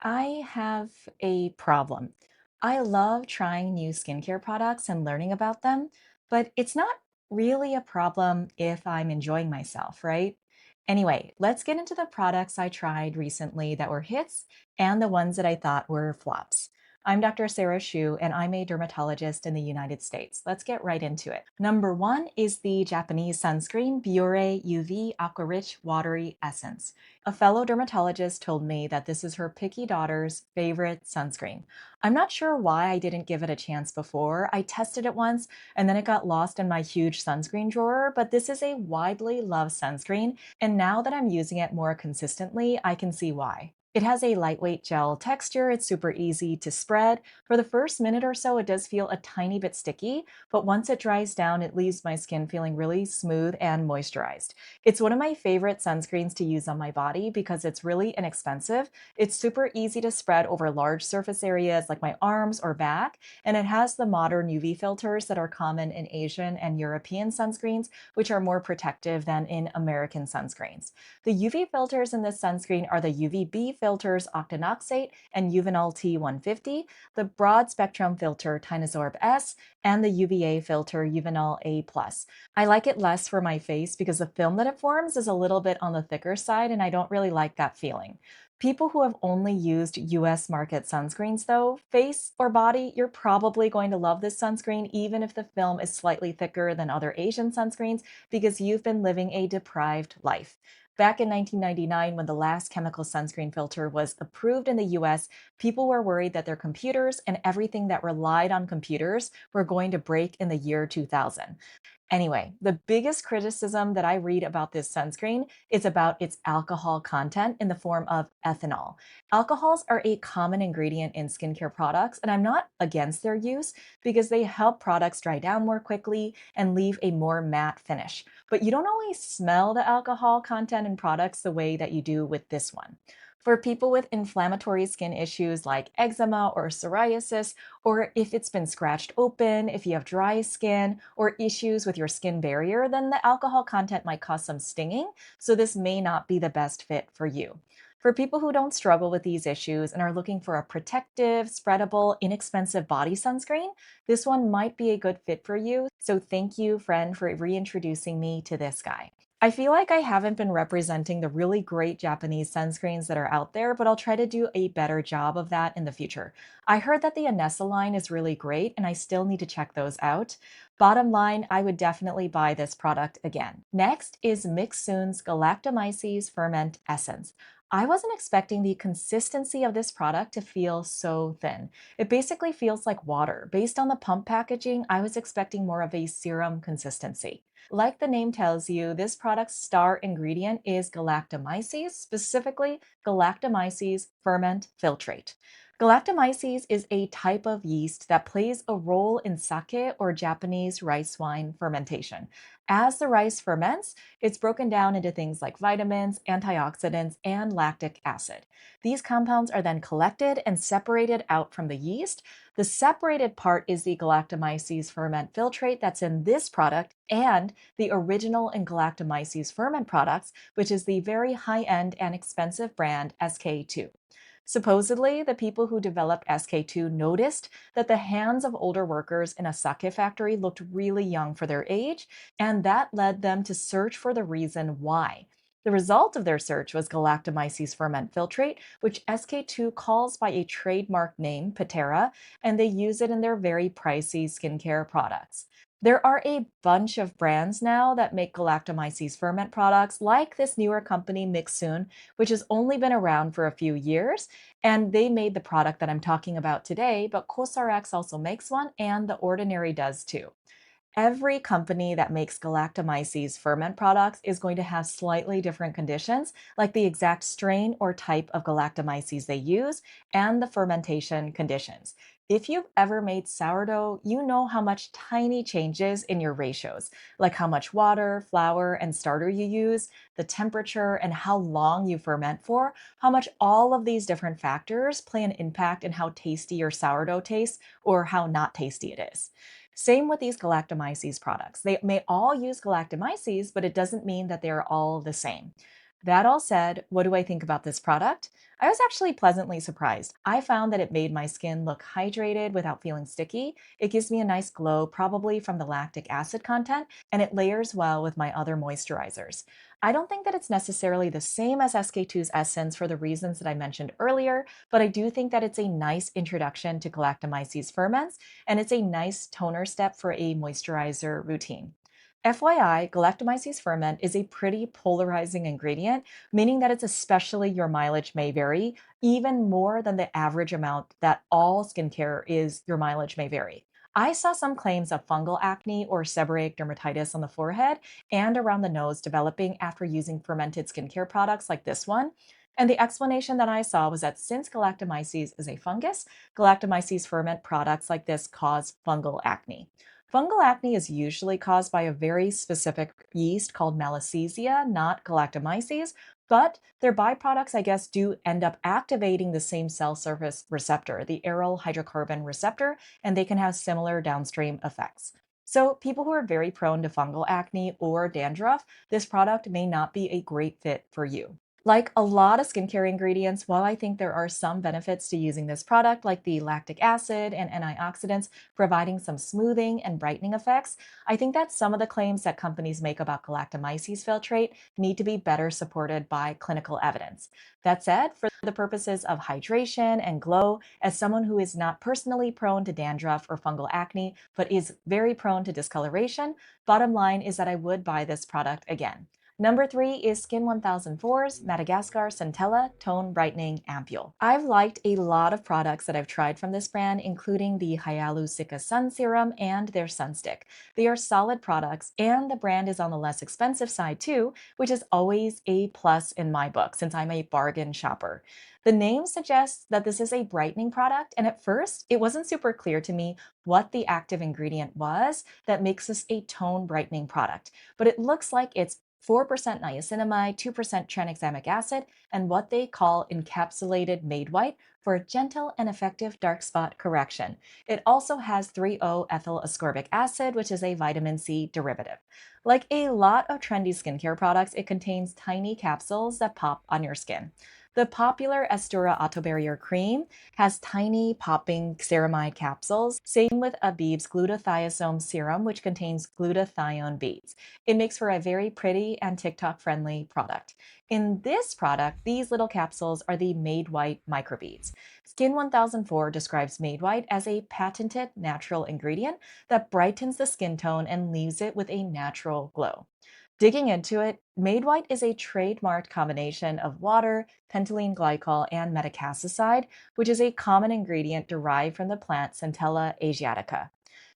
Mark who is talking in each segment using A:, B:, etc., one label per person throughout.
A: I have a problem. I love trying new skincare products and learning about them, but it's not really a problem if I'm enjoying myself, right? Anyway, let's get into the products I tried recently that were hits and the ones that I thought were flops. I'm Dr. Sarah Sheu, and I'm a dermatologist in the United States. Let's get right into it. Number one is the Japanese sunscreen Biore UV Aqua Rich Watery Essence. A fellow dermatologist told me that this is her picky daughter's favorite sunscreen. I'm not sure why I didn't give it a chance before. I tested it once and then it got lost in my huge sunscreen drawer, but this is a widely loved sunscreen, and now that I'm using it more consistently, I can see why. It has a lightweight gel texture, it's super easy to spread. For the first minute or so, it does feel a tiny bit sticky, but once it dries down, it leaves my skin feeling really smooth and moisturized. It's one of my favorite sunscreens to use on my body because it's really inexpensive. It's super easy to spread over large surface areas like my arms or back, and it has the modern UV filters that are common in Asian and European sunscreens, which are more protective than in American sunscreens. The UV filters in this sunscreen are the UVB filters octinoxate and Uvinol T150, the broad spectrum filter Tinosorb S, and the UVA filter Uvinol A+. I like it less for my face because the film that it forms is a little bit on the thicker side, and I don't really like that feeling. People who have only used US market sunscreens, though, face or body, you're probably going to love this sunscreen, even if the film is slightly thicker than other Asian sunscreens, because you've been living a deprived life. Back in 1999, when the last chemical sunscreen filter was approved in the US, people were worried that their computers and everything that relied on computers were going to break in the year 2000. Anyway, the biggest criticism that I read about this sunscreen is about its alcohol content in the form of ethanol. Alcohols are a common ingredient in skincare products, and I'm not against their use because they help products dry down more quickly and leave a more matte finish. But you don't always smell the alcohol content in products the way that you do with this one. For people with inflammatory skin issues like eczema or psoriasis, or if it's been scratched open, if you have dry skin, or issues with your skin barrier, then the alcohol content might cause some stinging, so this may not be the best fit for you. For people who don't struggle with these issues and are looking for a protective, spreadable, inexpensive body sunscreen, this one might be a good fit for you. So thank you, friend, for reintroducing me to this guy. I feel like I haven't been representing the really great Japanese sunscreens that are out there, but I'll try to do a better job of that in the future. I heard that the Anessa line is really great, and I still need to check those out. Bottom line, I would definitely buy this product again. Next is mixsoon's Galactomyces Ferment Essence. I wasn't expecting the consistency of this product to feel so thin. It basically feels like water. Based on the pump packaging, I was expecting more of a serum consistency. Like the name tells you, this product's star ingredient is galactomyces, specifically Galactomyces ferment filtrate. Galactomyces is a type of yeast that plays a role in sake or Japanese rice wine fermentation. As the rice ferments, it's broken down into things like vitamins, antioxidants, and lactic acid. These compounds are then collected and separated out from the yeast. The separated part is the Galactomyces ferment filtrate that's in this product and the original in Galactomyces ferment products, which is the very high end and expensive brand SK2. Supposedly, the people who developed SK2 noticed that the hands of older workers in a sake factory looked really young for their age, and that led them to search for the reason why. The result of their search was Galactomyces ferment filtrate, which SK2 calls by a trademark name, Pitera, and they use it in their very pricey skincare products. There are a bunch of brands now that make galactomyces ferment products, like this newer company, mixsoon, which has only been around for a few years, and they made the product that I'm talking about today, but CosRX also makes one, and The Ordinary does too. Every company that makes galactomyces ferment products is going to have slightly different conditions, like the exact strain or type of galactomyces they use and the fermentation conditions. If you've ever made sourdough, you know how much tiny changes in your ratios, like how much water, flour, and starter you use, the temperature, and how long you ferment for, how much all of these different factors play an impact in how tasty your sourdough tastes or how not tasty it is. Same with these galactomyces products. They may all use galactomyces, but it doesn't mean that they're all the same. That all said, what do I think about this product? I was actually pleasantly surprised. I found that it made my skin look hydrated without feeling sticky. It gives me a nice glow, probably from the lactic acid content, and it layers well with my other moisturizers. I don't think that it's necessarily the same as SK2's Essence for the reasons that I mentioned earlier, but I do think that it's a nice introduction to Galactomyces ferments, and it's a nice toner step for a moisturizer routine. FYI, galactomyces ferment is a pretty polarizing ingredient, meaning that it's especially your mileage may vary, even more than the average amount that all skincare is your mileage may vary. I saw some claims of fungal acne or seborrheic dermatitis on the forehead and around the nose developing after using fermented skincare products like this one. And the explanation that I saw was that since galactomyces is a fungus, galactomyces ferment products like this cause fungal acne. Fungal acne is usually caused by a very specific yeast called Malassezia, not Galactomyces, but their byproducts, I guess, do end up activating the same cell surface receptor, the aryl hydrocarbon receptor, and they can have similar downstream effects. So, people who are very prone to fungal acne or dandruff, this product may not be a great fit for you. Like a lot of skincare ingredients, while I think there are some benefits to using this product, like the lactic acid and antioxidants providing some smoothing and brightening effects, I think that some of the claims that companies make about galactomyces filtrate need to be better supported by clinical evidence. That said, for the purposes of hydration and glow, as someone who is not personally prone to dandruff or fungal acne, but is very prone to discoloration, bottom line is that I would buy this product again. Number three is Skin 1004's Madagascar Centella Tone Brightening Ampule. I've liked a lot of products that I've tried from this brand, including the Hyalusica Sun Serum and their Sunstick. They are solid products, and the brand is on the less expensive side too, which is always a plus in my book since I'm a bargain shopper. The name suggests that this is a brightening product, and at first, it wasn't super clear to me what the active ingredient was that makes this a tone brightening product, but it looks like it's 4% niacinamide, 2% tranexamic acid, and what they call encapsulated Madewhite for a gentle and effective dark spot correction. It also has 3-O-ethyl ascorbic acid, which is a vitamin C derivative. Like a lot of trendy skincare products, it contains tiny capsules that pop on your skin. The popular Estura Autobarrier Cream has tiny popping ceramide capsules. Same with Abib's Glutathione Serum, which contains glutathione beads. It makes for a very pretty and TikTok friendly product. In this product, these little capsules are the Madewhite microbeads. Skin 1004 describes Madewhite as a patented natural ingredient that brightens the skin tone and leaves it with a natural glow. Digging into it, Madewhite is a trademarked combination of water, pentylene glycol, and madecassoside, which is a common ingredient derived from the plant Centella asiatica.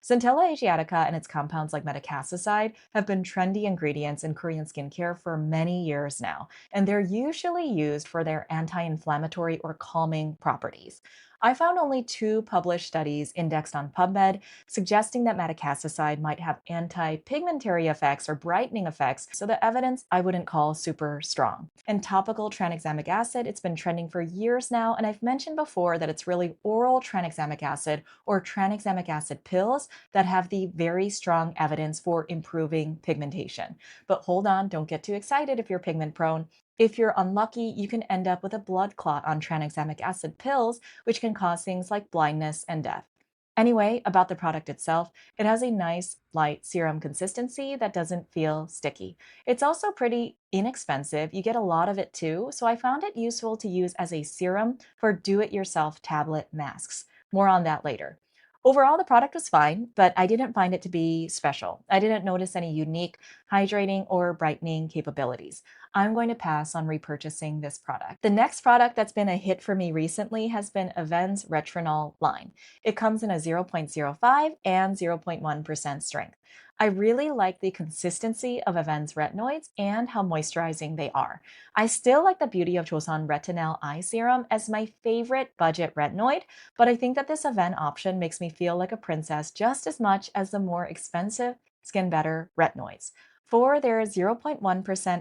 A: Centella asiatica and its compounds like madecassoside have been trendy ingredients in Korean skincare for many years now, and they're usually used for their anti inflammatory or calming properties. I found only two published studies indexed on PubMed suggesting that madecassoside might have anti-pigmentary effects or brightening effects, so the evidence I wouldn't call super strong. And topical tranexamic acid, it's been trending for years now, and I've mentioned before that it's really oral tranexamic acid or tranexamic acid pills that have the very strong evidence for improving pigmentation. But hold on, don't get too excited if you're pigment prone. If you're unlucky, you can end up with a blood clot on tranexamic acid pills, which can cause things like blindness and death. Anyway, about the product itself, it has a nice, light serum consistency that doesn't feel sticky. It's also pretty inexpensive. You get a lot of it too, so I found it useful to use as a serum for do it yourself tablet masks. More on that later. Overall, the product was fine, but I didn't find it to be special. I didn't notice any unique hydrating or brightening capabilities. I'm going to pass on repurchasing this product. The next product that's been a hit for me recently has been Avene's Retrinal line. It comes in a 0.05 and 0.1% strength. I really like the consistency of Avene's retinoids and how moisturizing they are. I still like the Beauty of Joseon Retinal Eye Serum as my favorite budget retinoid, but I think that this Avene option makes me feel like a princess just as much as the more expensive Skin Better retinoids. For their 0.1%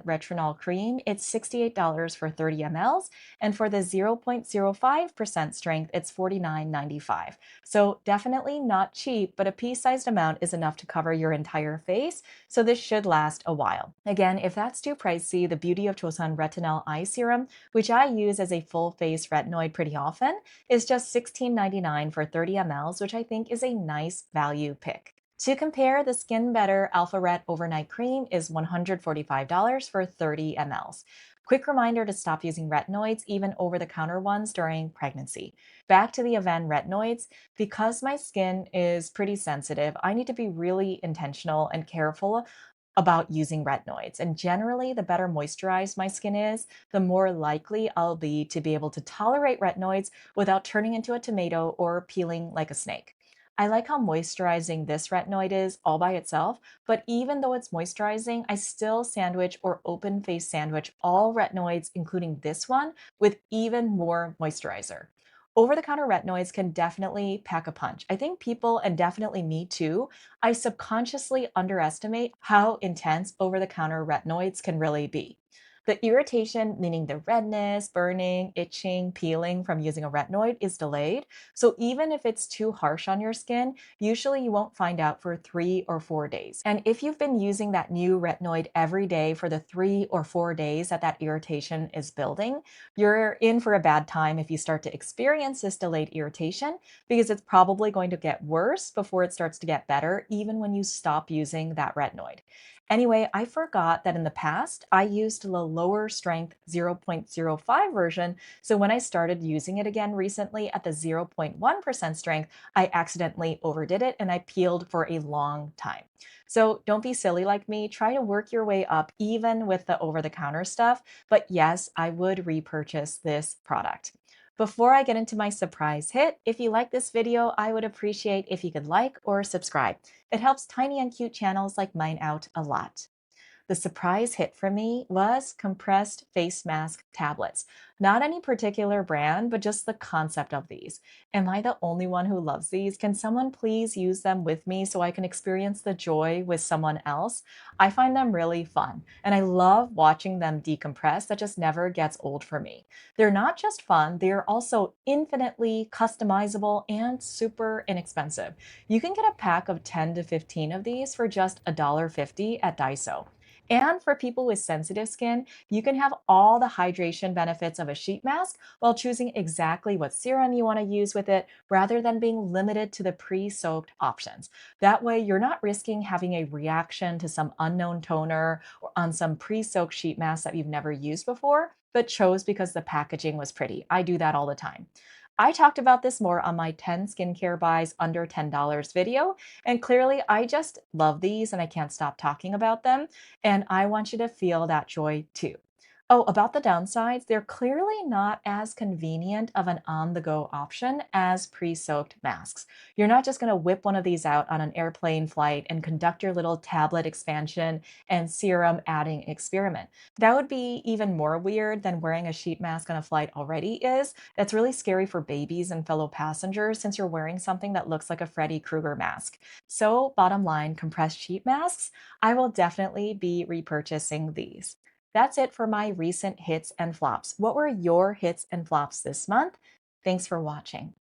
A: Retrinal cream, it's $68 for 30 mLs, and for the 0.05% strength, it's $49.95. So definitely not cheap, but a pea-sized amount is enough to cover your entire face, so this should last a while. Again, if that's too pricey, the Beauty of Joseon Retinal Eye Serum, which I use as a full-face retinoid pretty often, is just $16.99 for 30 mLs, which I think is a nice value pick. To compare, the Skin Better Alpha Ret Overnight Cream is $145 for 30 mLs. Quick reminder to stop using retinoids, even over the counter ones, during pregnancy. Back to the Avene retinoids, because my skin is pretty sensitive, I need to be really intentional and careful about using retinoids. And generally, the better moisturized my skin is, the more likely I'll be able to tolerate retinoids without turning into a tomato or peeling like a snake. I like how moisturizing this retinoid is all by itself, but even though it's moisturizing, I still sandwich or open face sandwich all retinoids, including this one, with even more moisturizer. Over the counter retinoids can definitely pack a punch. I think people, and definitely me too, I subconsciously underestimate how intense over the counter retinoids can really be. The irritation, meaning the redness, burning, itching, peeling from using a retinoid, is delayed. So even if it's too harsh on your skin, usually you won't find out for 3 or 4 days. And if you've been using that new retinoid every day for the 3 or 4 days that irritation is building, you're in for a bad time if you start to experience this delayed irritation, because it's probably going to get worse before it starts to get better, even when you stop using that retinoid. Anyway, I forgot that in the past, I used the lower strength 0.05 version. So when I started using it again recently at the 0.1% strength, I accidentally overdid it and I peeled for a long time. So don't be silly like me. Try to work your way up even with the over the counter stuff. But yes, I would repurchase this product. Before I get into my surprise hit, if you like this video, I would appreciate if you could like or subscribe. It helps tiny and cute channels like mine out a lot. The surprise hit for me was compressed face mask tablets. Not any particular brand, but just the concept of these. Am I the only one who loves these? Can someone please use them with me so I can experience the joy with someone else? I find them really fun, and I love watching them decompress. That just never gets old for me. They're not just fun, they're also infinitely customizable and super inexpensive. You can get a pack of 10 to 15 of these for just $1.50 at Daiso. And for people with sensitive skin, you can have all the hydration benefits of a sheet mask while choosing exactly what serum you want to use with it rather than being limited to the pre soaked options. That way, you're not risking having a reaction to some unknown toner or on some pre soaked sheet mask that you've never used before, but chose because the packaging was pretty. I do that all the time. I talked about this more on my 10 skincare buys under $10 video. And clearly, I just love these and I can't stop talking about them. And I want you to feel that joy too. Oh, about the downsides, they're clearly not as convenient of an on the go option as pre soaked masks. You're not just going to whip one of these out on an airplane flight and conduct your little tablet expansion and serum adding experiment. That would be even more weird than wearing a sheet mask on a flight already is. That's really scary for babies and fellow passengers since you're wearing something that looks like a Freddy Krueger mask. So, bottom line, compressed sheet masks, I will definitely be repurchasing these. That's it for my recent hits and flops. What were your hits and flops this month? Thanks for watching.